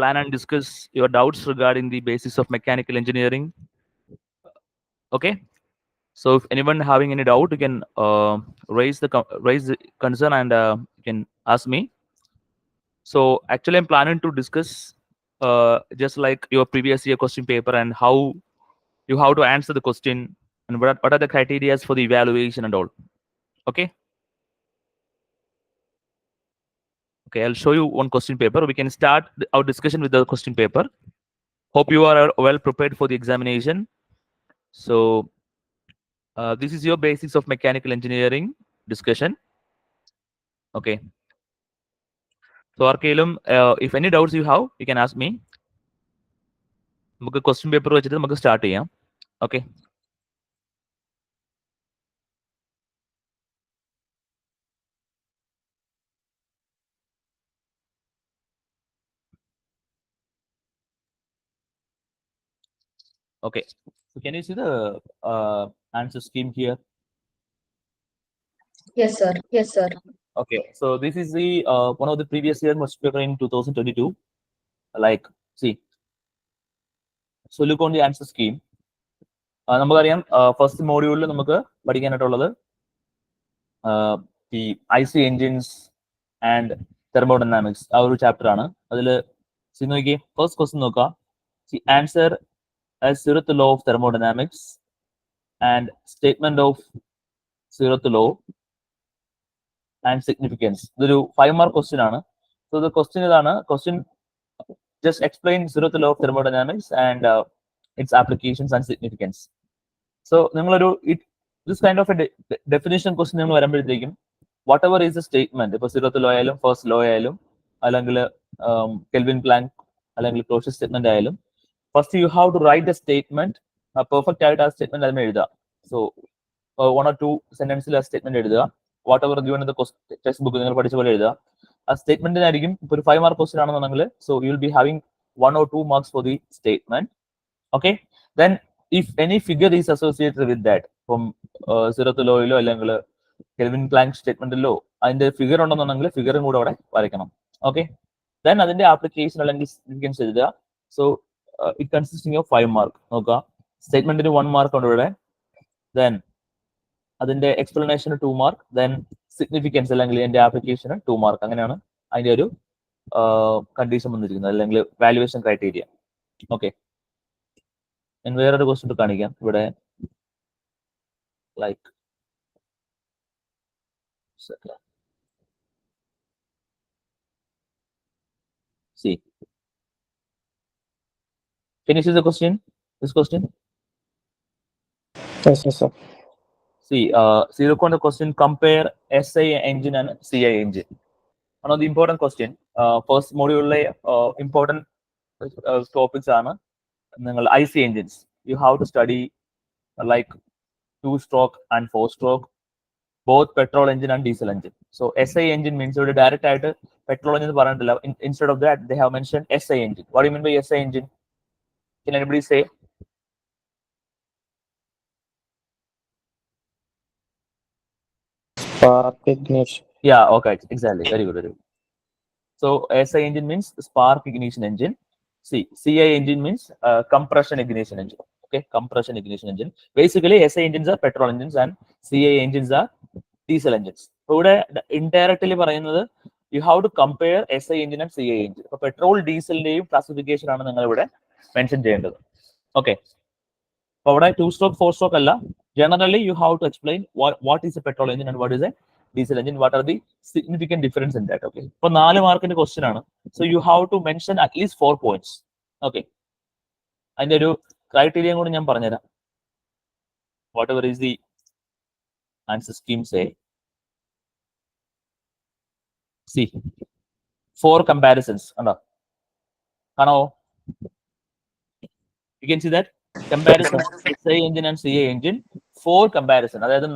plan and discuss your doubts regarding the basics of mechanical engineering. Okay. So if anyone having any doubt, you can raise the concern and you can ask me. So actually, I'm planning to discuss just like your previous year question paper and how you have to answer the question and what are the criteria for the evaluation and all. Okay. Okay, I'll show you one question paper. We can start our discussion with the question paper. Hope you are well prepared for the examination. So this is your basics of mechanical engineering discussion. Okay. So Arkelum, if any doubts you have, you can ask me. നമുക്ക് question paper വെച്ചിട്ട് നമുക്ക് start ചെയ്യാം. Okay. Okay. So can you see the answer scheme here? Yes, sir. Yes, sir. Okay. So this is the one of the previous year question paper in 2022. Like, see. So look on the answer scheme. നമുക്കറിയാം first മോഡ്യൂളിൽ നമുക്ക് പഠിക്കാനായിട്ടുള്ളത് ഈ IC engines and thermodynamics ആ ഒരു chapter ആണ്. അതിൽ നോക്കിയേ first question നോക്കാം. Answer zeroth law of thermodynamics and statement of zeroth law and significance. ഇതൊരു 5 mark ക്വസ്റ്റ്യൻ ആണ്. സോ ദ ക്വസ്റ്റ്യൻ ഇതാണ്. Question just explain zeroth law of thermodynamics and its applications and significance. So നിങ്ങളൊരു this kind of a definition question നിങ്ങൾ വരുമ്പോഴത്തേക്കും whatever is the statement, ഇപ്പോൾ zeroth law ആയാലും first law ആയാലും അല്ലെങ്കിൽ Kelvin Planck അല്ലെങ്കിൽ Clausius statement ആയാലും first you have to write a statement perfect ആയിട്ട് ആ സ്റ്റേറ്റ്മെന്റ് അതിന് എഴുതുക. സോ 1 or 2 സെന്റൻസിൽ ആ സ്റ്റേറ്റ്മെന്റ് എഴുതുക. What ever given in the text book നിങ്ങൾ പഠിച്ച പോലെ എഴുതുക. ആ സ്റ്റേറ്റ്മെന്റിനായിരിക്കും ഇപ്പോൾ ഒരു 5 mark ക്വസ്റ്റ്യൻ ആണെന്നുണ്ടെങ്കിൽ so you will be having 1 or 2 marks for the statement. Okay. Then if any figure is associated with that, ഇപ്പം zeroth ലോയിലോ അല്ലെങ്കിൽ കെൽവിൻ പ്ലാങ്ക് സ്റ്റേറ്റ്മെന്റിലോ അതിന്റെ ഫിഗർ ഉണ്ടെന്നുണ്ടെങ്കിൽ ഫിഗറും കൂടെ അവിടെ വരയ്ക്കണം. ഓക്കെ. ദെൻ അതിന്റെ ആപ്ലിക്കേഷൻ അല്ലെങ്കിൽ സിഗ്നിഫിക്കൻസ് എഴുതുക. So it consisting of 5 mark. നോക്കുക, സ്റ്റേറ്റ്മെന്റിന് 1 mark ഉണ്ട് ഇവിടെ. ദെൻ അതിന്റെ എക്സ്പ്ലനേഷന് 2 mark. ദെൻ സിഗ്നിഫിക്കൻസ് അല്ലെങ്കിൽ അതിന്റെ ആപ്ലിക്കേഷന് 2 mark. അങ്ങനെയാണ് അതിന്റെ ഒരു കണ്ടീഷൻ വന്നിരിക്കുന്നത് അല്ലെങ്കിൽ വാല്യുവേഷൻ ക്രൈറ്റീരിയ. ഓക്കെ. ഞാൻ വേറൊരു ക്വസ്റ്റ്യൻ കാണിക്കാം ഇവിടെ. Like see, can you see the question, this question? Yes, sir. See, look on the question, compare SI engine and CI engine. One of the important question, first module important topics are IC engines. You have to study like 2-stroke and 4-stroke, both petrol engine and diesel engine. So SI engine means direct petrol engine. Instead of that, they have mentioned SI engine. What do you mean by SI engine? Can anybody say? Spark ignition. Yeah, okay, exactly. Very good, very good. So SI engine means spark ignition engine. CI engine means compression ignition engine. Okay, compression ignition engine. Basically, SI engines are petrol engines and CI engines are diesel engines. So indirectly പറയുന്നത് you have to compare SI engine and CI engine. അപ്പോൾ petrol ഡീസലിന്റെയും classification ആണ് നിങ്ങൾ ഇവിടെ mention ചെയ്യേണ്ടത്. Okay. അപ്പോൾ അവിടെ 2-stroke 4-stroke അല്ല. Generally, you have to explain what is a petrol engine and what is a diesel engine. What are the significant difference in that? Okay. ഇപ്പോൾ 4 മാർക്കിന്റെ ക്വസ്റ്റ്യൻ ആണ്. So you have to mention at least 4 points. Okay. അതിന്റെ ഒരു criteria കൂടി ഞാൻ പറഞ്ഞുതരാം. Whatever is the answer scheme say. See, 4 comparisons. Hello. You can see that comparison SI engine and CI engine. 4 comparison. അതായത്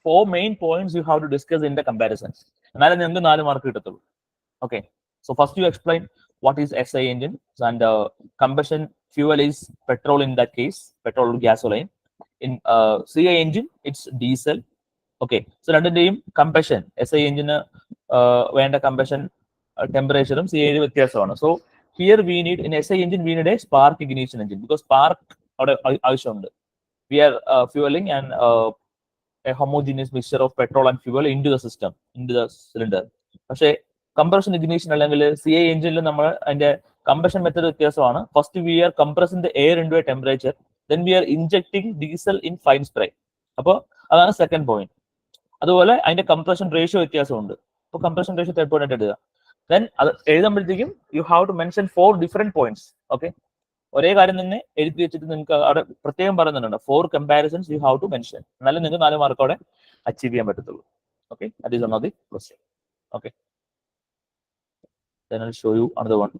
4 main points you have to discuss in the comparison. എന്നാലേ നിങ്ങൾക്ക് 4 mark കിട്ടത്തുള്ളൂ. Okay. So first you explain what is SI engine and combustion fuel is petrol in that case, petrol or gasoline. In CI engine, it's diesel. Okay. So രണ്ടിന്റെയും combustion, SI engine വേണ്ട combustion ടെമ്പറേച്ചറും CI വ്യത്യാസമാണ്. So here we need in SI engine we need a spark ignition engine because spark അവിടെ ആവശ്യമുണ്ട്. We are fuelling and a homogeneous mixture of petrol and fuel into the system, into the cylinder. പക്ഷേ compression ignition അല്ലെങ്കിൽ CI എഞ്ചിനിൽ നമ്മൾ അതിന്റെ compression method വ്യത്യാസമാണ്. First we are compressing the air into a temperature, then we are injecting diesel in fine spray. അപ്പോൾ അതാണ് second point. അതുപോലെ അതിന്റെ കംപ്രഷൻ റേഷ്യോ വ്യത്യാസമുണ്ട്. അപ്പോൾ കംപ്രഷൻ റേഷ്യോ തേർഡ് പോയിന്റ് ആയിട്ട് എഴുതുക. ദെൻ അത് എഴുതുമ്പോഴത്തേക്കും you have to mention 4 different points. Okay, ഒരേ കാര്യം തന്നെ എഴുതി വെച്ചിട്ട് നിങ്ങൾക്ക് അവിടെ പ്രത്യേകം പറയുന്നുണ്ട് 4 comparisons you have to mention. എന്നാലും നിങ്ങൾക്ക് 4 മാർക്ക് അവിടെ അച്ചീവ് ചെയ്യാൻ പറ്റത്തുള്ളൂ. Okay, that is one of the question. Okay, then I'll show you another one.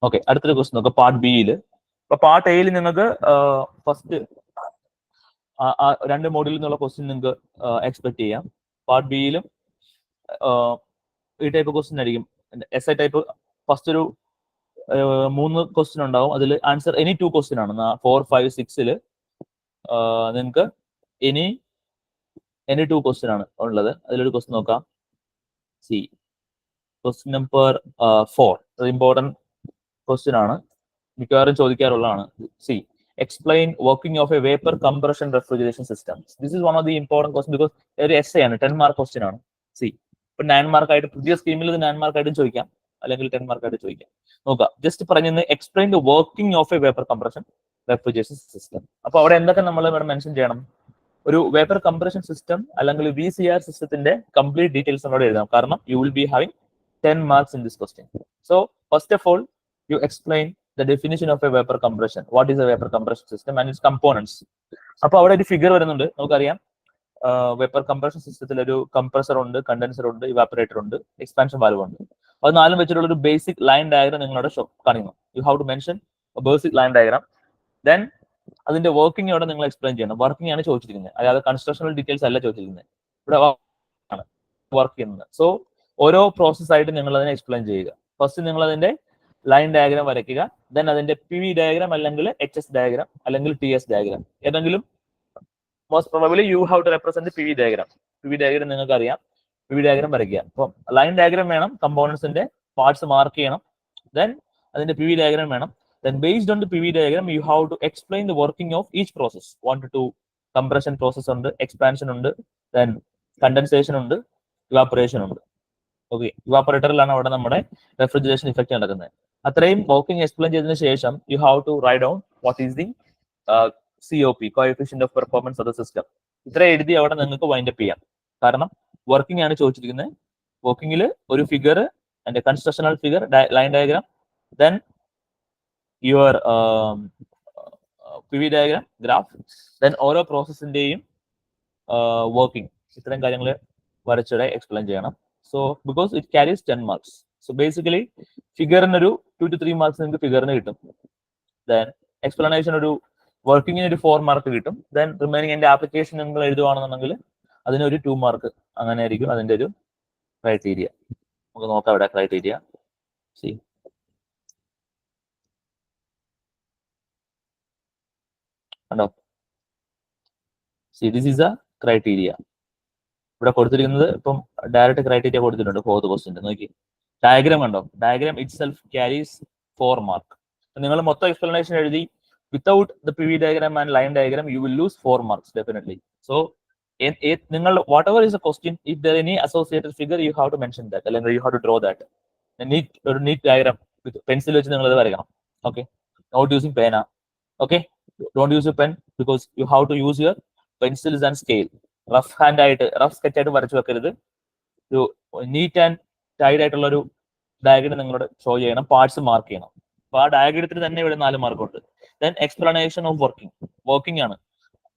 Okay, അടുത്തൊരു ക്വസ്റ്റ്യൻ നോക്കാം പാർട്ട് ബിയിൽ. അപ്പൊ പാർട്ട് എയിൽ നിങ്ങൾക്ക് ഫസ്റ്റ് 2 മോഡ്യൂളിൽ നിന്നുള്ള ക്വസ്റ്റ്യൻ നിങ്ങൾക്ക് എക്സ്പെക്ട് ചെയ്യാം. പാർട്ട് ബിയിലും ഈ ടൈപ്പ് ക്വസ്റ്റ്യൻ ആയിരിക്കും. SI ടൈപ്പ് ഫസ്റ്റ് ഒരു 3 ക്വസ്റ്റ്യൻ ഉണ്ടാവും. അതിൽ ആൻസർ എനി 2 ക്വസ്റ്റ്യൻ ആണ്. 4, 5, 6 നിങ്ങൾക്ക് എനി 2 ക്വസ്റ്റ്യൻ ആണ് ഉള്ളത്. അതിലൊരു ക്വസ്റ്റ്യൻ നോക്കാം. See question number 4 important question ആണ്, മിക്കവാറും ചോദിക്കാറുള്ളതാണ്. See explain working of a vapour compression refrigeration system. This is one of the important question because ഒരു SI ആണ്, 10 മാർക്ക് ക്വസ്റ്റ്യൻ ആണ്. സി ഇപ്പൊ 9 മാർക്കായിട്ട് പുതിയ സ്കീമിൽ ഇത് 9 മാർക്കായിട്ടും ചോദിക്കാം, അല്ലെങ്കിൽ 10 മാർക്കായിട്ട് ചോദിക്കാം. നോക്കാം, ജസ്റ്റ് പറഞ്ഞത് explain the working of a vapour compression refrigeration system. അപ്പൊ അവിടെ എന്തൊക്കെ നമ്മൾ ഇവിടെ മെൻഷൻ ചെയ്യണം? ഒരു വേപ്പർ കംപ്രഷൻ സിസ്റ്റം അല്ലെങ്കിൽ VCR സിസ്റ്റത്തിന്റെ കംപ്ലീറ്റ് ഡീറ്റെയിൽസ് നമ്മളോട് എഴുതാം. കാരണം you will be having 10 marks in this question. So first of all you explain the definition of a vapor compression. What is a vapor compression system and its components? അപ്പോൾ അവിടെ ഒരു figure വരുന്നുണ്ട്. നമുക്കറിയാം vapour compression സിസ്റ്റത്തിൽ ഒരു compressor ഉണ്ട്, condenser ഉണ്ട്, evaporator ഉണ്ട്, എക്സ്പാൻഷൻ വാൽവ് ഉണ്ട്. അത് 4 വെച്ചിട്ടുള്ള ഒരു ബേസിക് ലൈൻ ഡയഗ്രം നിങ്ങളോട് കാണിക്കുന്നു. You have to mention basic line diagram. Then അതിന്റെ വർക്കിംഗ് അവിടെ നിങ്ങൾ എക്സ്പ്ലെയിൻ ചെയ്യണം. വർക്കിംഗ് ആണ് ചോദിച്ചിരിക്കുന്നത്, അതായത് കൺസ്ട്രക്ഷണൽ ഡീറ്റെയിൽസ് അല്ല ചോദിച്ചിരിക്കുന്നത്. ഇവിടെ വർക്ക് ചെയ്യുന്നത്. സോ ഓരോ പ്രോസസ് ആയിട്ട് നിങ്ങൾ അതിനെ എക്സ്പ്ലെയിൻ ചെയ്യുക. ഫസ്റ്റ് നിങ്ങൾ അതിന്റെ ലൈൻ ഡയഗ്രാം വരയ്ക്കുക. ദെൻ അതിന്റെ PV ഡയഗ്രാം അല്ലെങ്കിൽ HS ഡയഗ്രാം അല്ലെങ്കിൽ TS ഡയഗ്രാം ഏതെങ്കിലും, most probably you have to represent PV diagram. PV diagram നിങ്ങൾക്ക് അറിയാം, PV ഡയഗ്രാം വരയ്ക്കുക. അപ്പം ലൈൻ ഡയഗ്രാം വേണം, കമ്പോണൻസിന്റെ പാർട്സ് മാർക്ക് ചെയ്യണം. ദെൻ അതിന്റെ PV ഡയഗ്രാം വേണം. Then based on the PV diagram, you have to explain the working of each process. 1 to 2 compression process ഉണ്ട്, expansion ഉണ്ട്, then condensation ഉണ്ട്, evaporation ഉണ്ട്. ഓക്കെ, ഇവാപ്പറേറ്ററിലാണ് അവിടെ നമ്മുടെ റെഫ്രിജറേഷൻ ഇഫക്റ്റ് നടക്കുന്നത്. അത്രയും വർക്കിംഗ് എക്സ്പ്ലെയിൻ ചെയ്തതിനു ശേഷം you have to write down what is the COP, coefficient of performance of the system. ഇത്ര എഴുതി അവിടെ നിങ്ങൾക്ക് വൈൻഡ് അപ്പ് ചെയ്യാം. കാരണം വർക്കിംഗ് ആണ് ചോദിച്ചിരിക്കുന്നത്. വർക്കിംഗിൽ ഒരു ഫിഗർ, അതിന്റെ constructional figure, line diagram, then your PV diagram, graph, then ഓരോ പ്രോസസ്സിന്റെയും വർക്കിംഗ്, ഇത്രയും കാര്യങ്ങൾ വരച്ചിടെ എക്സ്പ്ലെയിൻ ചെയ്യണം. So because it carries 10 marks. So basically ഫിഗറിനൊരു 2 to 3 മാർക്സ് നിങ്ങൾക്ക് ഫിഗറിന് കിട്ടും. ദെൻ എക്സ്പ്ലനേഷൻ ഒരു വർക്കിങ്ങിന് ഒരു 4 മാർക്ക് കിട്ടും. ദെൻ റിമൈനിങ് എന്റെ ആപ്ലിക്കേഷൻ നിങ്ങൾ എഴുതുവാണെന്നുണ്ടെങ്കിൽ അതിനൊരു 2 മാർക്ക്. അങ്ങനെ ആയിരിക്കും അതിന്റെ ഒരു ക്രൈറ്റീരിയ. നമുക്ക് നോക്കാം ഇവിടെ ക്രൈറ്റീരിയ. സി കണ്ടോ, see this is A criteria. ഇവിടെ കൊടുത്തിരിക്കുന്നത് ഇപ്പം ഡയറക്റ്റ് ക്രൈറ്റീരിയ കൊടുത്തിട്ടുണ്ട് 4th ക്വസ്റ്റ്യൻ. നോക്കി ഡയഗ്രാം കണ്ടോ, diagram itself carries 4 mark. നിങ്ങൾ മൊത്തം എക്സ്പ്ലനേഷൻ എഴുതി without the PV diagram and line diagram you will lose 4 marks definitely. So നിങ്ങൾ whatever is a question, if there any associated figure you have to mention that, അല്ലെങ്കിൽ you have to draw that. ഒരു neat diagram with pencil വെച്ച് നിങ്ങൾ അത് വരയ്ക്കണം. Okay, not using പേന. Okay, don't use you pen because U have to use your pencils and scale. Rough hand ആയിട്ട്, rough sketch ആയിട്ട് വരച്ചു വെക്കരുത്. ഒരു നീറ്റ് ആൻഡ് ടൈഡ് ആയിട്ടുള്ള ഒരു ഡയഗ്രം നിങ്ങളോട് ഷോ ചെയ്യണം, പാർട്സ് മാർക്ക് ചെയ്യണം. അപ്പൊ ആ ഡയഗ്രത്തിൽ തന്നെ ഇവിടെ 4 മാർക്കുണ്ട്. ദെൻ എക്സ്പ്ലനേഷൻ ഓഫ് വർക്കിംഗ് ആണ്,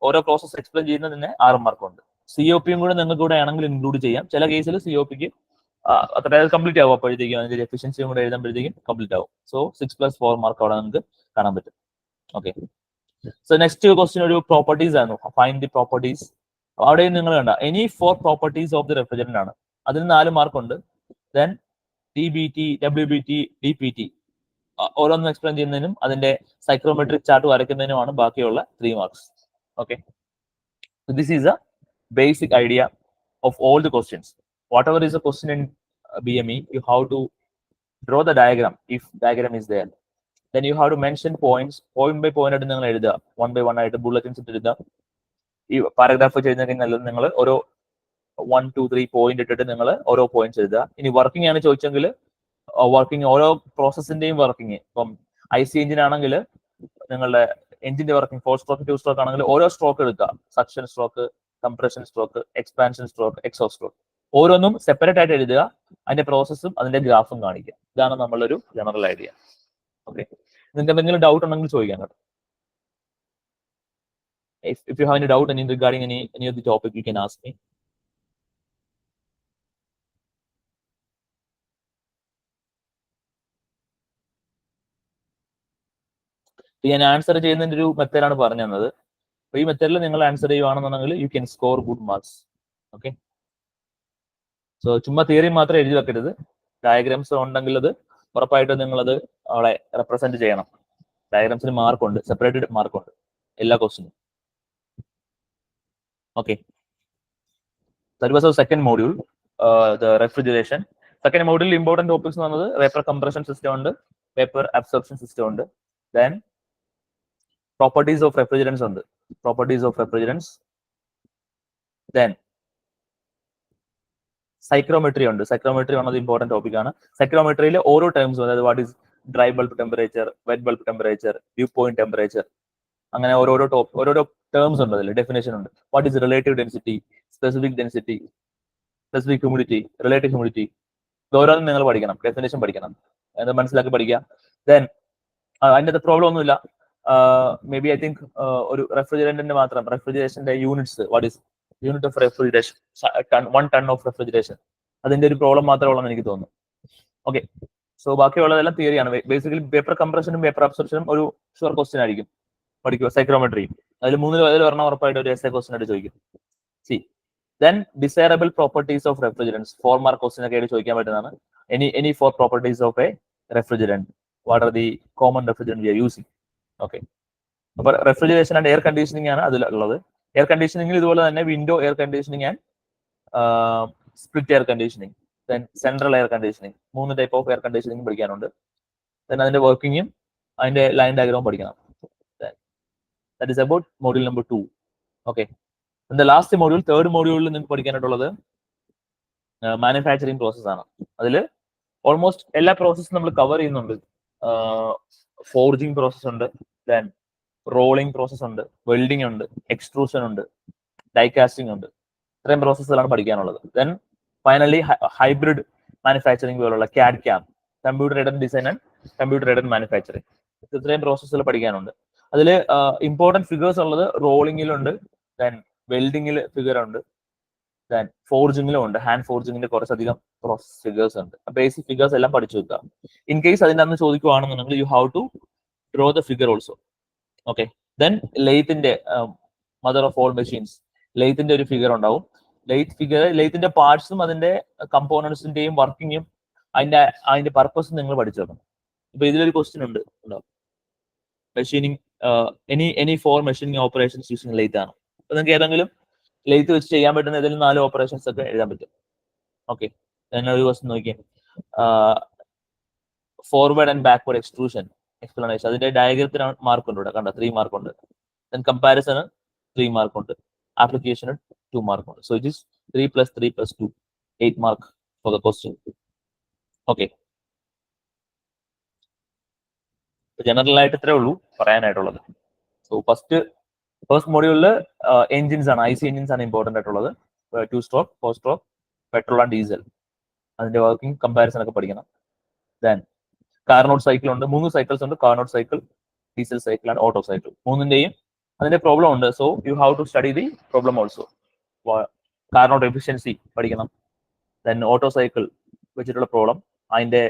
ഓരോ പ്രോസസ് എക്സ്പ്ലെയിൻ ചെയ്യുന്നതിന് 6 മാർക്കുണ്ട്. COPയും കൂടെ നിങ്ങൾക്ക് കൂടെ ആണെങ്കിൽ ഇൻക്ലൂഡ് ചെയ്യാം. ചില കേസിൽ COPക്ക് അതായത് കംപ്ലീറ്റ് ആവും. അപ്പോഴത്തേക്കും അതിന്റെ എഫിഷ്യൻസിയും കൂടെ എഴുതുമ്പോഴത്തേക്കും കംപ്ലീറ്റ് ആവും. സോ 6+4 മാർക്ക് അവിടെ നിങ്ങൾക്ക് കാണാൻ പറ്റും. ഓക്കെ, സോ നെക്സ്റ്റ് ക്വസ്റ്റ്യൻ ഒരു പ്രോപ്പർട്ടീസ് ആണ്. Find the properties. അവിടെയും നിങ്ങൾ കണ്ട any 4 properties of the refrigerant ആണ്. അതിന് 4 മാർക്കുണ്ട്. ദെൻ DBT, WBT, DPT ഓരോന്നും എക്സ്പ്ലെയിൻ ചെയ്യുന്നതിനും അതിന്റെ സൈക്രോമെട്രിക് ചാർട്ട് വരയ്ക്കുന്നതിനുമാണ് ബാക്കിയുള്ള 3 marks. Okay, this is A basic idea of all the questions. Whatever is a question in BME, you have to draw the diagram if diagram is there. Then you have to mention points, point by point ആയിട്ട് നിങ്ങൾ എഴുതുക, 1 by 1 ആയിട്ട് bulletins ഇട്ട് എഴുതുക. ഈ paragraph ചെയ്യുന്നതിന് നല്ലത് നിങ്ങൾ ഓരോ 1, 2, 3 പോയിന്റ് ഇട്ടിട്ട് നിങ്ങൾ ഓരോ പോയിന്റ്സ് എഴുതുക. ഇനി വർക്കിംഗ് ആണ് ചോദിച്ചെങ്കിൽ വർക്കിംഗ് ഓരോ പ്രോസസ്സിന്റെയും വർക്കിംഗ്, ഇപ്പം IC എഞ്ചിൻ ആണെങ്കിൽ നിങ്ങളുടെ എഞ്ചിന്റെ വർക്കിംഗ് 4 സ്ട്രോക്ക് 2 സ്ട്രോക്ക് ആണെങ്കിൽ ഓരോ സ്ട്രോക്ക് എടുക്കുക, suction stroke, compression stroke, expansion stroke, exhaust stroke, ഓരോന്നും സെപ്പറേറ്റ് ആയിട്ട് എഴുതുക, അതിന്റെ പ്രോസസ്സും അതിന്റെ ഗ്രാഫും കാണിക്കുക. ഇതാണ് നമ്മളൊരു ജനറൽ ഐഡിയ. ഓക്കെ, നിങ്ങൾക്ക് എന്തെങ്കിലും ഡൗട്ട് ഉണ്ടെങ്കിൽ ചോദിക്കാം കേട്ടോ. If you have any doubt regarding any of the topic, you can ask me. ഞാൻ ആൻസർ ചെയ്യുന്നതിന്റെ ഒരു മെത്തേഡാണ് പറഞ്ഞു തന്നത്. അപ്പൊ ഈ മെത്തേഡിൽ നിങ്ങൾ ആൻസർ ചെയ്യുവാണെന്നുണ്ടെങ്കിൽ you can score good marks. Okay, so ചുമ്മാ തിയറി മാത്രം എഴുതി വെക്കരുത്. ഡയഗ്രാംസ് ഉണ്ടെങ്കിൽ അത് ഉറപ്പായിട്ടും നിങ്ങളത് അവിടെ റെപ്രസെന്റ് ചെയ്യണം. ഡയഗ്രാംസിന് മാർക്കുണ്ട്, സെപ്പറേറ്റഡ് മാർക്കുണ്ട് എല്ലാ ക്വസ്റ്റിനും. Okay, that was our second module, the refrigeration. Second module important topics എന്ന് പറഞ്ഞത് വേപ്പർ കംപ്രഷൻ സിസ്റ്റം ഉണ്ട്, വേപ്പർ അബ്സോർപ്ഷൻ സിസ്റ്റം ഉണ്ട്, then properties of refrigerants ഉണ്ട്, properties of refrigerants, then psychrometry ഉണ്ട്. സൈക്രോമെട്രി വന്നത് ഇമ്പോർട്ടന്റ് ടോപ്പിക് ആണ്. സൈക്രോമെട്രിയിൽ ഓരോ ടേംസും, അതായത് what is dry bulb temperature, wet bulb temperature, dew point temperature, അങ്ങനെ ഓരോരോ ടേംസ് ഉണ്ട്, അതിൽ ഡെഫിനേഷൻ ഉണ്ട്. What is relative density, specific density, specific humidity, relative humidity, ഓരോന്നും നിങ്ങൾ പഠിക്കണം, ഡെഫിനേഷൻ പഠിക്കണം, അത് മനസ്സിലാക്കി പഠിക്കുക. ദെൻ അതിൻ്റെ പ്രോബ്ലം ഒന്നുമില്ല. മേ ബി ഐ തിങ്ക് ഒരു റെഫ്രിജറന്റിന്റെ മാത്രം റെഫ്രിജറേഷന്റെ units, what is unit of refrigeration, 1 ton of refrigeration, അതിന്റെ ഒരു പ്രോബ്ലം മാത്രമേ ഉള്ളൂ എന്ന് എനിക്ക് തോന്നുന്നു. ഓക്കെ, സോ ബാക്കിയുള്ളതെല്ലാം തിയറിയാണ്. ബേസിക്കലി പേപ്പർ കംപ്രഷനും പേപ്പർ അബ്സോർപ്ഷനും ഒരു ഷുവർ ക്വസ്റ്റ്യൻ ആയിരിക്കും പഠിക്കുക. സൈക്രോമെട്രി അതിൽ 3 ഒരെണ്ണം ഉറപ്പായിട്ട് ഒരു എസ്സേ ക്വസ്റ്റ്യൻ ആയിട്ട് ചോദിക്കും. C then desirable properties of refrigerants, 4 mark question ഒക്കെ ആയിട്ട് ചോദിക്കാൻ പറ്റുന്നതാണ്. Any 4 properties of a refrigerant, what are the common refrigerant we are using. Okay, അപ്പൊ റെഫ്രിജറേഷൻ ആൻഡ് എയർ കണ്ടീഷനിങ് ആണ് അതിലുള്ളത്. എയർ കണ്ടീഷനിങ്ങിൽ ഇതുപോലെ തന്നെ window air conditioning and split air conditioning, then central air conditioning, 3 type of air conditioning പഠിക്കാനുണ്ട്. Then അതിന്റെ വർക്കിങ്ങും അതിന്റെ ലൈൻ ഡയഗ്രാമും പഠിക്കണം. That is about module number 2. Okay, last module, third മോഡ്യൂളിൽ നിങ്ങൾക്ക് പഠിക്കാനായിട്ടുള്ളത് മാനുഫാക്ചറിങ് പ്രോസസ് ആണ്. അതിൽ ഓൾമോസ്റ്റ് എല്ലാ പ്രോസസ്സും നമ്മൾ കവർ ചെയ്യുന്നുണ്ട്. ഫോർജിങ് പ്രോസസ് ഉണ്ട്, ദെൻ റോളിംഗ് പ്രോസസ് ഉണ്ട്, വെൽഡിംഗ് ഉണ്ട്, എക്സ്ട്രൂഷൻ ഉണ്ട്, ഡൈകാസ്റ്റിംഗ് ഉണ്ട്. ഇത്രയും പ്രോസസ്സുകളാണ് പഠിക്കാനുള്ളത്. ദെൻ ഫൈനലി ഹൈബ്രിഡ് മാനുഫാക്ചറിങ് പോലുള്ള CAD CAM, computer aided design and computer aided manufacturing, ഇത്രയും പ്രോസസ്സുകൾ പഠിക്കാനുണ്ട്. അതിൽ ഇമ്പോർട്ടൻറ്റ് ഫിഗേഴ്സ് ഉള്ളത് റോളിംഗിലുണ്ട്, ദെൻ വെൽഡിങ്ങിൽ ഫിഗർ ഉണ്ട്, ദെൻ ഫോർജിങ്ങിലും ഉണ്ട്. ഹാൻഡ് ഫോർജിങ്ങിന്റെ കുറച്ചധികം പ്രോസസ് ഫിഗേഴ്സ് ഉണ്ട്. ബേസിക് ഫിഗേഴ്സ് എല്ലാം പഠിച്ചു വെക്കുക. ഇൻ കേസ് അതിൻ്റെ അന്ന് ചോദിക്കുവാണെന്നുണ്ടെങ്കിൽ you have to draw the figure also. Okay, then ലെയ്ത്തിന്റെ മദർ ഓഫ് ഓൾ മെഷീൻസ്, ലെയ്ത്തിന്റെ ഒരു ഫിഗർ ഉണ്ടാവും. ലെയ്ത്തിന്റെ പാർട്സും അതിന്റെ കമ്പോണൻസിന്റെയും വർക്കിങ്ങും അതിന്റെ പർപ്പസും നിങ്ങൾ പഠിച്ചു വെക്കണം. ഇപ്പൊ ഇതിലൊരു ക്വസ്റ്റ്യൻ ഉണ്ട്, machining any 4 machining operations using lathe ആണ്. അപ്പൊ നിങ്ങൾക്ക് ഏതെങ്കിലും ലെയ്ത്ത് വെച്ച് ചെയ്യാൻ പറ്റുന്ന ഏതെങ്കിലും 4 ഓപ്പറേഷൻസ് ഒക്കെ എഴുതാൻ പറ്റും. ഓക്കെ, ഒരു ക്വസ്റ്റ്യൻ നോക്കിയേ, forward and backward extrusion explanation, അതിന്റെ ഡയഗ്രത്തിന് മാർക്ക് ഉണ്ട് ഇവിടെ, കണ്ട 3 മാർക്ക് ഉണ്ട്. ദെൻ കമ്പാരിസണ് 3 മാർക്ക് ഉണ്ട്, ആപ്ലിക്കേഷന് 2 മാർക്ക് ഉണ്ട്. So it is 3 + 3 + 2, 8 mark for the question. Okay, general ആയിട്ട് ഇത്രേ ഉള്ളൂ പറയാനായിട്ടുള്ളത്. സോ ഫസ്റ്റ് മോഡ്യൂളിൽ എഞ്ചിൻസ് ആണ്, IC എഞ്ചിൻസ് ആണ് ഇമ്പോർട്ടന്റ് ആയിട്ടുള്ളത്. 2 stroke, 4 stroke, petrol and diesel, അതിന്റെ വർക്കിംഗ് കമ്പാരിസൺ ഒക്കെ പഠിക്കണം. ദെൻ കാർനോട്ട് സൈക്കിൾ ഉണ്ട്, 3 സൈക്കിൾസ് ഉണ്ട്, Carnot cycle, diesel cycle and Otto cycle. 3ന്റെയും അതിന്റെ പ്രോബ്ലം ഉണ്ട്. So you have to study the problem also. Carnot efficiency പഠിക്കണം, ദെൻ ഓട്ടോ സൈക്കിൾ വെച്ചിട്ടുള്ള പ്രോബ്ലം, അതിന്റെ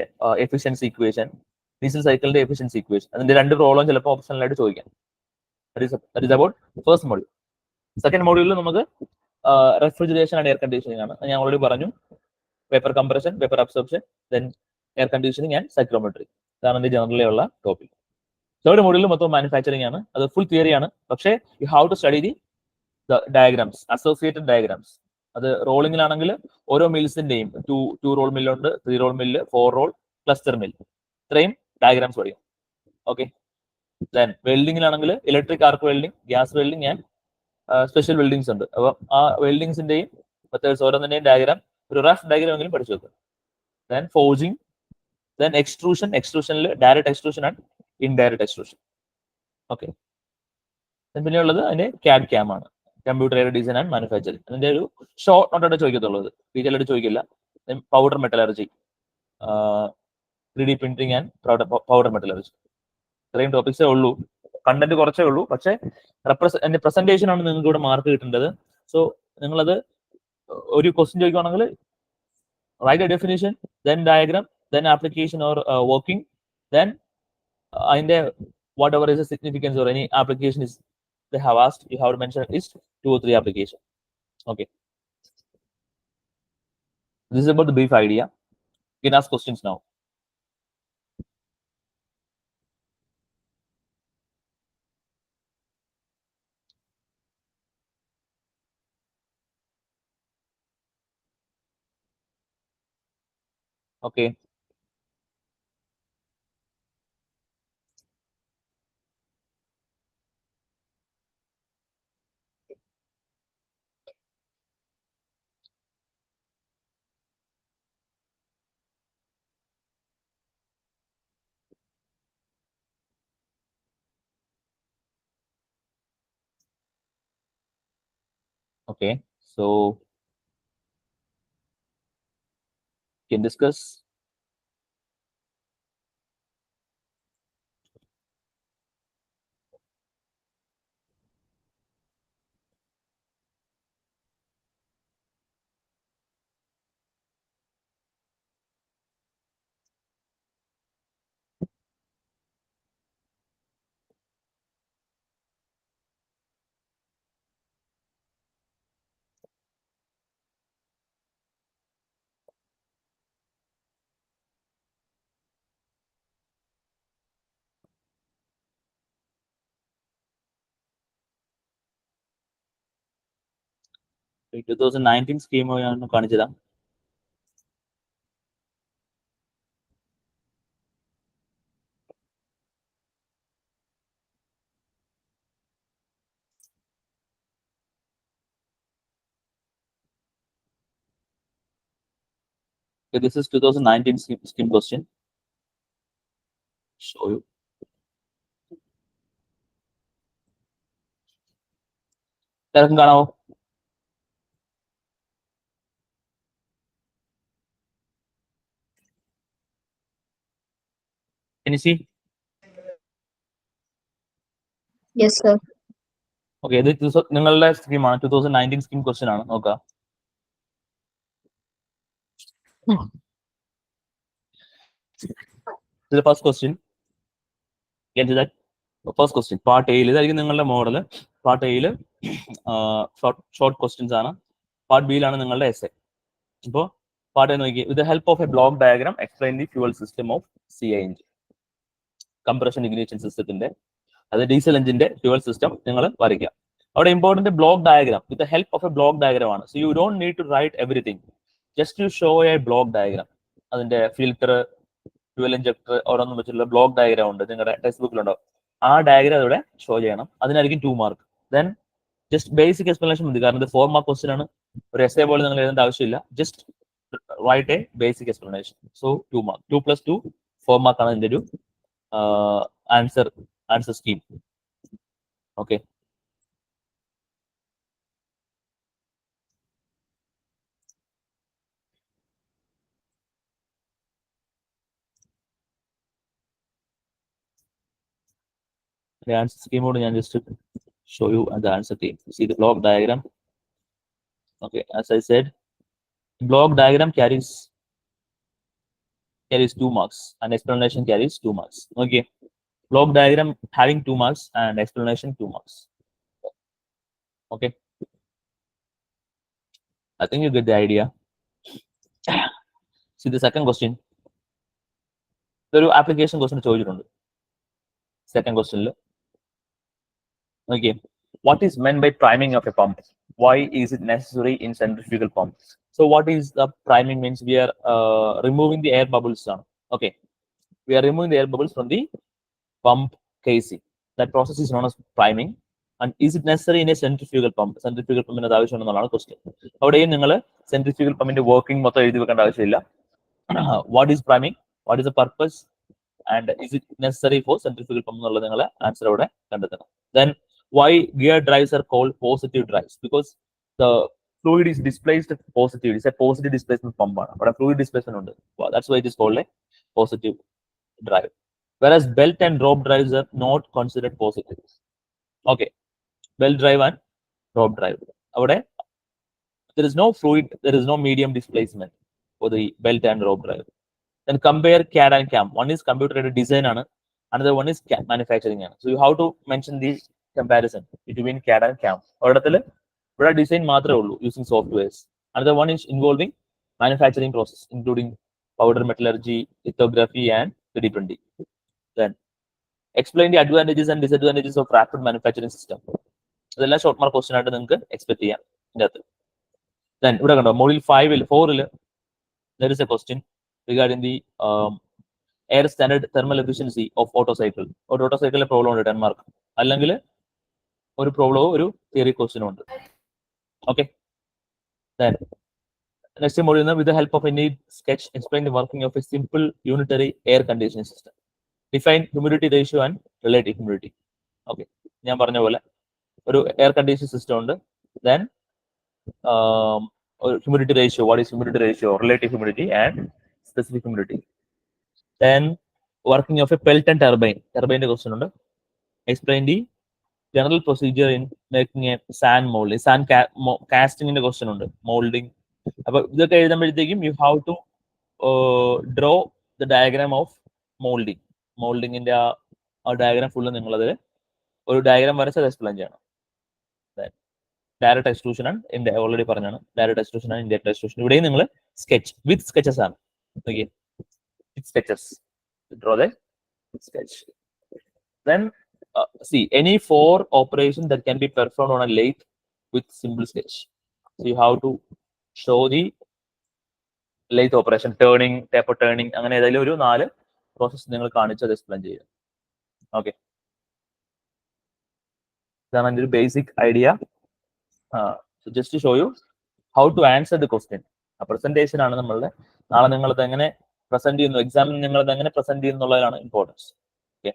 എഫിഷ്യൻസി ഇക്വേഷൻ, ഡീസൽ സൈക്കിളിന്റെ എഫിഷ്യൻസി ഇക്വേഷൻ, അതിന്റെ 2 പ്രോബ്ലം ചിലപ്പോൾ ഓപ്ഷനിലായിട്ട് ചോദിക്കാം. That is about first module. Second module നമുക്ക് റെഫ്രിജറേഷൻ ആൻഡ് എയർ കണ്ടീഷനിങ് ആണ്. ഞാൻ ഓൾറെഡി പറഞ്ഞു, vapour compression, vapour absorption, then air conditioning and psychrometry. ഇതാണ് എൻ്റെ ജനറലി ഉള്ള ടോപ്പിക്. തേർഡ് മോഡ്യൂളിൽ മൊത്തം മാനുഫാക്ചറിങ് ആണ്. അത് ഫുൾ തിയറി ആണ്. പക്ഷേ you have to study the diagrams, associated diagrams. അത് റോളിങ്ങിലാണെങ്കിൽ ഓരോ മിൽസിന്റെയും 2 റോൾ മില്ലുണ്ട്, 3 റോൾ മില്ല്, 4 റോൾ, ക്ലസ്റ്റർ മിൽ, ഇത്രയും ഡയഗ്രാംസ് പഠിക്കും. ഓക്കെ. ദെൻ വെൽഡിങ്ങിലാണെങ്കിൽ electric arc welding, gas welding and special weldings ഉണ്ട്. അപ്പം ആ വെൽഡിങ്സിന്റെയും മെത്തേഡ്സ് ഓരോന്നിന്റെയും ഡയഗ്രാം ഒരു റഫ് ഡയഗ്രാം എങ്കിലും പഠിച്ചു വെക്കുക. Then forging, then extrusion. എക്സ്ട്രൂഷനിൽ direct extrusion and indirect extrusion. Okay. പിന്നെയുള്ളത് അതിന്റെ CAD CAM ആണ്, computer aided design and manufacturing. അതിന്റെ ഒരു ഷോർട്ട് നോട്ടായിട്ട് ചോദിക്കത്തുള്ളത്, ഡീറ്റെയിൽ ആയിട്ട് ചോദിക്കില്ല. Powder metallurgy, 3D printing and powder metallurgy, ഇത്രയും ടോപ്പിക്സേ ഉള്ളൂ. കണ്ടന്റ് കുറച്ചേ ഉള്ളൂ. പക്ഷേ എന്റെ പ്രസന്റേഷൻ ആണ് നിങ്ങൾക്ക് ഇവിടെ മാർക്ക് കിട്ടേണ്ടത്. സോ നിങ്ങളത് ഒരു ക്വസ്റ്റ്യൻ ചോദിക്കുകയാണെങ്കിൽ write a definition, then diagram, then application or working, then അതിന്റെ whatever is significance or any application is they have asked, you have to mention at least 2 or 3 applications. Okay. This is about the brief idea. You can ask questions now. Okay. Okay. So you can discuss. ഈ 2019 scheme ഞാൻ കാണിച്ചു തരാം. Okay, this is 2019 scheme question. Show you. എല്ലാവർക്കും കാണാവോ? Can you see? Yes, sir. Okay, ഇത് നിങ്ങളുടെ സ്കീമാണ്, 2019 scheme question ആണ്. നോക്കാം. This is the first question. Get to that. First question part എയിൽ ഇതായിരിക്കും നിങ്ങളുടെ മോഡല്. പാർട്ട് എയിൽ ഷോർട്ട് ക്വസ്റ്റ്യൻസ് ആണ്. പാർട്ട് ബിയിലാണ് നിങ്ങളുടെ എസ്സേ. ഇപ്പോൾ പാർട്ട് എ നോക്കി, with the help of a block diagram explain the fuel system of CING, compression ignition സിസ്റ്റത്തിന്റെ, അത് ഡീസൽ എഞ്ചിന്റെ ഫ്യൂവൽ സിസ്റ്റം നിങ്ങൾ വരയ്ക്കുക. അവിടെ important block diagram, with the help of a block diagram ആണ്. So you don't need to write everything, just to show A block diagram. അതിന്റെ filter, fuel injector ഓരോന്നും വെച്ചിട്ടുള്ള ബ്ലോക്ക് ഡയഗ്രാം ഉണ്ട്, നിങ്ങളുടെ ടെക്സ്റ്റ് ബുക്കിലുണ്ടോ? ആ ഡയഗ്രാം ഇവിടെ ഷോ ചെയ്യണം. അതിനായിരിക്കും 2 mark. Then just basic explanation മതി, കാരണം ഇത് 4 മാർക്ക് ക്വസ്റ്റ്യൻ ആണ്. ഒരു എസ്സേ പോലെ നിങ്ങൾ എഴുതേണ്ട ആവശ്യമില്ല. Just write a basic explanation. So 2 mark, 2 + 2 4 മാർക്കാണ് ഇതിന്റെ ഒരു answer scheme. Okay. The answer scheme mode, ഞാൻ just show you the answer scheme. See the block diagram. Okay, as I said, block diagram carries 2 marks and explanation carries 2 marks. Okay, block diagram having 2 marks and explanation 2 marks. Okay, I think you get the idea. See the second question. ഇതൊരു application question ചോദിച്ചിട്ടുണ്ട്. Second ക്വസ്റ്റനിൽ നോക്കിയേ, what is meant by priming of a pump? Why is it necessary in centrifugal pumps? So what is the priming means? We are removing the air bubbles. Okay, we are removing the air bubbles from the pump casing. That process is known as priming. And is it necessary in a centrifugal pump? Centrifugal pump in the question. അവിടെയും നിങ്ങൾ centrifugal pump working മൊത്തം എഴുതി വെക്കേണ്ട ആവശ്യമില്ല. What is priming? What is the purpose? And is it necessary for centrifugal pump എന്നുള്ളത് നിങ്ങൾ answer അവിടെ കണ്ടെത്തണം. Then why gear drives are called positive drives? Because the fluid is displaced positively. It's a positive displacement pump. But a fluid displacement ഉണ്ട്. That's why it is called a positive drive. Whereas belt and rope drives are not considered positive. Okay, belt drive and rope drive. അവിടെ there is no fluid, there is no medium displacement for the belt and rope drive. Then compare CAD and CAM. One is computer aided design, another one is manufacturing. So you have to mention the comparison between CAD and CAM. Or design using softwares. Another one is involving manufacturing process, including powder metallurgy, lithography, and 3D printing. Then explain the advantages and disadvantages of rapid manufacturing system. So short mark question expect. Then module 4 there is a question regarding the air standard thermal efficiency of Otto cycle. Or Otto cycle problem on 10 mark. Allangile oru problem oru theory question undu. Okay. Then next module, with the help of a neat sketch, explain the working of a simple unitary air conditioning system. Define humidity ratio and relative humidity. Okay. ഞാൻ പറഞ്ഞ പോലെ ഒരു air conditioning system ഉണ്ട്. Then humidity ratio. What is humidity ratio? Relative humidity and specific humidity. Then working of a Pelton turbine. Turbine question ഉണ്ട്. Explain the general procedure in making a sand molding. Sand casting in the question ഉണ്ട്. Molding. അപ്പോൾ ഇതൊക്കെ എഴുതുമ്പോഴത്തേക്കും you have to draw the diagram of molding. മോൾഡിങ്ങിന്റെ ആ diagram full നിങ്ങളതിൽ ഒരു diagram വരച്ച് അത് explain ചെയ്യണം. Direct extrusion ആണ് ഓൾറെഡി പറഞ്ഞാണ്. ഡയറക്റ്റ് എക്സ്ട്രൂഷൻ ആണ് ഇൻഡയറക്റ്റ് എക്സ്ട്രൂഷൻ. ഇവിടെയും നിങ്ങൾ സ്കെച്ച് വിത്ത് സ്കെച്ചസ് ആണ്. Okay, with sketches draw the sketch. Then see any 4 operations that can be performed on a lathe with simple sketch. So you have to show the lathe operation, turning, taper turning, അങ്ങനെ ഏതായാലും ഒരു 4 process നിങ്ങൾ കാണിച്ചത് explain ചെയ്യുക. Okay, ഇതാണ് എൻ്റെ ഒരു basic idea. So just to show you how to answer the question. ആ പ്രസന്റേഷൻ ആണ് നമ്മളുടെ. നാളെ നിങ്ങളത് എങ്ങനെ പ്രസന്റ് ചെയ്യുന്നു, എക്സാമിന് നിങ്ങളത് എങ്ങനെ പ്രസന്റ് ചെയ്യുന്നുള്ളതാണ് importance. Okay,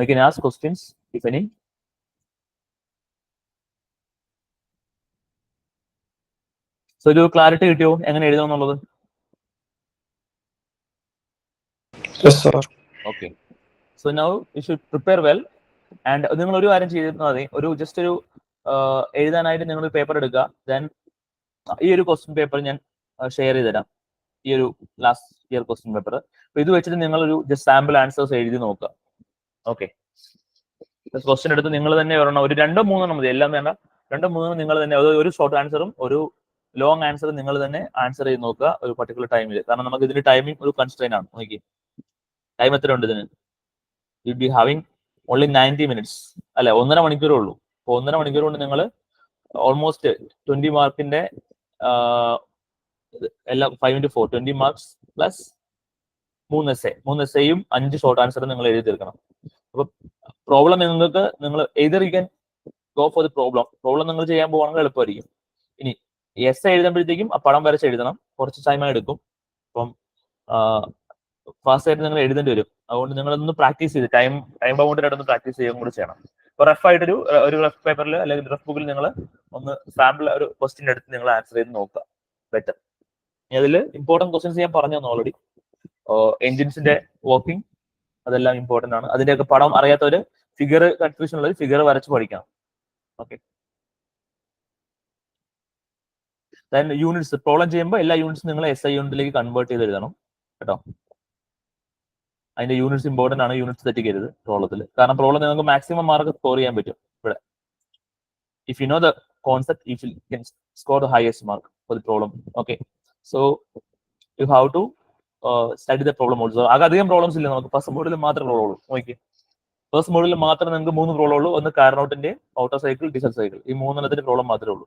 you can ask questions if any. So ഒരു ക്ലാരിറ്റി കിട്ടിയോ എങ്ങനെ എഴുതാന്നുള്ളത്? Yes, sir. Okay, so now you should prepare well. And നിങ്ങൾ ഒരു കാര്യം ചെയ്തിരുന്നാൽ മതി, ഒരു ജസ്റ്റ് ഒരു എഴുതാനായിട്ട് നിങ്ങൾ പേപ്പർ എടുക്കുക. ദെൻ ഈ ഒരു ക്വസ്റ്റ്യൻ പേപ്പർ ഞാൻ ഷെയർ ചെയ്ത് തരാം, ഈ ഒരു ലാസ്റ്റ് ഇയർ ക്വസ്റ്റ്യൻ പേപ്പർ. അപ്പൊ ഇത് വെച്ചിട്ട് നിങ്ങൾ ഒരു ജസ്റ്റ് സാമ്പിൾ ആൻസേഴ്സ് എഴുതി നോക്കുക. ഓക്കെ, ക്വസ്റ്റ്യൻ എടുത്ത് നിങ്ങൾ തന്നെ ഒരെണ്ണം, ഒരു 2-3 മതി, എല്ലാം വേണ്ട, 2-3 നിങ്ങൾ തന്നെ, ഒരു ഷോർട്ട് ആൻസറും ഒരു ലോങ് ആൻസറും നിങ്ങൾ തന്നെ ആൻസർ ചെയ്ത് നോക്കുക ഒരു പർട്ടിക്കുലർ ടൈമിൽ. കാരണം നമുക്ക് ഇതിന്റെ ടൈമിംഗ് ഒരു കൺസ്ട്രെയിൻ ആണ്. നോക്കി ടൈം എത്ര ഉണ്ട് ഇതിന്? You be having only 90 minutes അല്ലെ, 1.5 മണിക്കൂറേ ഉള്ളൂ. അപ്പൊ 1.5 മണിക്കൂർ കൊണ്ട് നിങ്ങൾ ഓൾമോസ്റ്റ് 20 മാർക്കിന്റെ എല്ലാം 5 into 4 20 മാർക്സ് പ്ലസ് 3 എസ്സേയും 5 ഷോർട്ട് ആൻസറും നിങ്ങൾ എഴുതി തീർക്കണം. അപ്പൊ പ്രോബ്ലം നിങ്ങൾക്ക് either you can go for the problem നിങ്ങൾ ചെയ്യാൻ പോകുകയാണെങ്കിൽ എളുപ്പമായിരിക്കും. ഇനി എസ് എഴുതുമ്പോഴത്തേക്കും ആ പടം വരച്ച് എഴുതണം, കുറച്ച് ടൈം എടുക്കും. അപ്പം ഫാസ്റ്റ് ആയിട്ട് നിങ്ങൾ എഴുതേണ്ടി വരും. അതുകൊണ്ട് നിങ്ങളൊന്ന് പ്രാക്ടീസ് ചെയ്ത് ടൈം ബൗണ്ടിലായിട്ടൊന്ന് പ്രാക്ടീസ് ചെയ്യുകയും കൂടി ചെയ്യണം. ഇപ്പൊ റഫ് ആയിട്ടൊരു റഫ് പേപ്പറിൽ അല്ലെങ്കിൽ റഫ് ബുക്കിൽ നിങ്ങൾ ഒന്ന് സാമ്പിൾ ഒരു ക്വസ്റ്റ്യൻ എടുത്ത് നിങ്ങൾ ആൻസർ ചെയ്ത് നോക്കുക, ബെറ്റർ. അതിൽ ഇമ്പോർട്ടൻറ്റ് ക്വസ്റ്റ്യൻസ് ഞാൻ പറഞ്ഞു തന്നു ഓൾറെഡി. എൻജിൻസിന്റെ വർക്കിംഗ് അതെല്ലാം ഇമ്പോർട്ടൻ്റ് ആണ്. അതിന്റെയൊക്കെ പടം അറിയാത്തവര് ഫിഗർ കൺഫ്യൂഷൻ ഉള്ളത് ഫിഗർ വരച്ച് പഠിക്കണം. ഓക്കെ, ദെൻ യൂണിറ്റ്സ് പ്രോബ്ലം ചെയ്യുമ്പോൾ എല്ലാ യൂണിറ്റ്സും നിങ്ങൾ SI യൂണിറ്റിലേക്ക് കൺവേർട്ട് ചെയ്ത് എഴുതണം കേട്ടോ. അതിന്റെ യൂണിറ്റ്സ് ഇമ്പോർട്ടൻ്റ് ആണ്, യൂണിറ്റ്സ് തെറ്റിക്കരുത് പ്രോബ്ലത്തിൽ. കാരണം പ്രോബ്ലം നിങ്ങൾക്ക് മാക്സിമം മാർക്ക് സ്കോർ ചെയ്യാൻ പറ്റും ഇവിടെ. If you know the concept you can score the highest mark for the problem. Okay, so you have to study the problem also. ആകെ അധികം പ്രോബ്ലംസ് ഇല്ല നമുക്ക്, ഫസ്റ്റ് മോഡിൽ മാത്രമേ പ്രോബ്ലം ഉള്ളൂ. നോക്കി, ഫസ്റ്റ് മോഡിൽ മാത്രം നിങ്ങൾക്ക് 3 പ്രോബ്ലം ഉള്ളൂ. ഒന്ന് കാർനോട്ടിന്റെ ഔട്ടർ സൈക്കിൾ, ഡീസൽ സൈക്കിൾ, ഈ 3 പ്രോബ്ലം മാത്രമേ ഉള്ളൂ.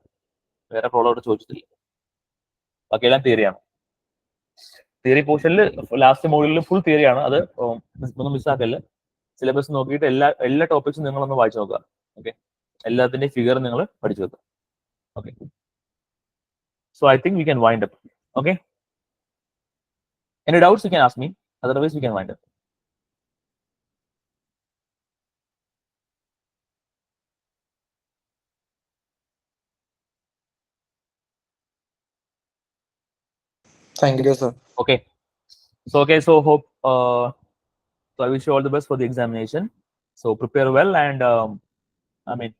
വേറെ പ്രോബ്ലം അവിടെ ചോദിച്ചിട്ടില്ല. ബാക്കിയെല്ലാം തിയറിയാണ്. തിയറി പോർഷനിൽ ലാസ്റ്റ് മോഡിൽ ഫുൾ തിയറിയാണ്. അത് ഒന്നും മിസ്സാക്കല്ല. സിലബസ് നോക്കിയിട്ട് എല്ലാ ടോപ്പിക്സും നിങ്ങളൊന്ന് വായിച്ചു നോക്കുക. ഓക്കെ, എല്ലാത്തിന്റെ ഫിഗർ നിങ്ങൾ പഠിച്ചു വെക്കുക. Okay, so I think we can wind up. Okay, any doubts you can ask me, otherwise we can wind up. Thank you, sir. Okay, so hope so I wish you all the best for the examination. So prepare well and I mean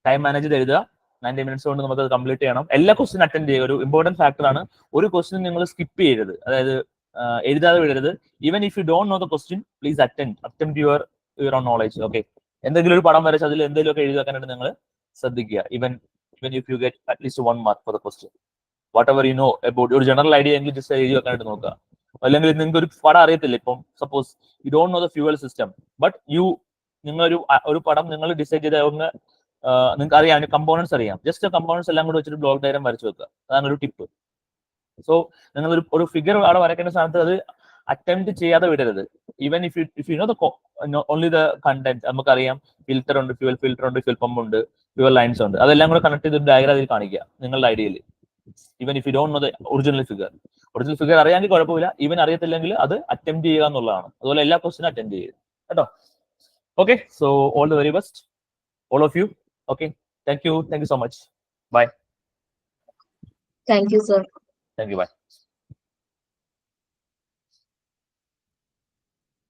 time manage ചെയ്ത് 90 minutes കൊണ്ട് നമുക്ക് complete ചെയ്യണം. എല്ലാ question attend ചെയ്യുക. ഒരു important factor ആണ്. ഒരു question നിങ്ങൾ സ്കിപ്പ് ചെയ്യരുത്, അതായത് എഴുതാതെ വിടരുത്. Even if you don't know the question, please attempt your own knowledge. Okay, എന്തെങ്കിലും ഒരു പടം വരച്ച് അതിൽ എന്തെങ്കിലുമൊക്കെ എഴുതി വെക്കാനായിട്ട് നിങ്ങൾ ശ്രദ്ധിക്കുക. Even if you get at least 1 mark four the question, what ever you know about ഒരു ജനറൽ ഐഡിയ എങ്കിൽ ജസ്റ്റ് എഴുതി വെക്കാനായിട്ട് നോക്കുക. അല്ലെങ്കിൽ നിങ്ങൾക്ക് ഒരു പടം അറിയത്തില്ല, ഇപ്പം suppose you don't know the fuel system, but നിങ്ങളൊരു പടം നിങ്ങൾ ഡിസൈഡ് ചെയ്ത് നിങ്ങൾക്ക് അറിയാം, കമ്പോണൻസ് അറിയാം, ജസ്റ്റ് കമ്പോണൻസ് എല്ലാം കൂടി വെച്ചിട്ട് ബ്ലോക്ക് ഡയഗ്രം വരച്ചു വെക്കുക. അതാണ് ഒരു ടിപ്പ്. സോ നിങ്ങൾ ഒരു ഫിഗർ അവിടെ വരയ്ക്കുന്ന സ്ഥാനത്ത് അത് അറ്റംപ്റ്റ് ചെയ്യാതെ വിടരുത്. Even if you know only the content, നമുക്കറിയാം ഫിൽറ്റർ ഉണ്ട്, ഫ്യൂവൽ ഫിൽറ്റർ ഉണ്ട്, ഫ്യൂൽ പമ്പ് ഉണ്ട്, ഫ്യൂവൽ ലൈൻസ് ഉണ്ട്, അതെല്ലാം കൂടെ കണക്ട് ചെയ്ത് ഡയഗ്രം അതിൽ കാണിക്കുക നിങ്ങളുടെ ഐഡിയയിൽ. Even if you don't know the original figure അറിയാമെങ്കിൽ കുഴപ്പമില്ല. ഈവൻ അറിയത്തില്ലെങ്കിൽ അത് അറ്റംപ്റ്റ് ചെയ്യുക എന്നുള്ളതാണ്. അതുപോലെ എല്ലാ ക്വസ്റ്റിനും അറ്റൻഡ് ചെയ്യുക കേട്ടോ. Okay, so all the very best all of you. Okay, thank you so much. Bye. Thank you, sir. Thank you, bye.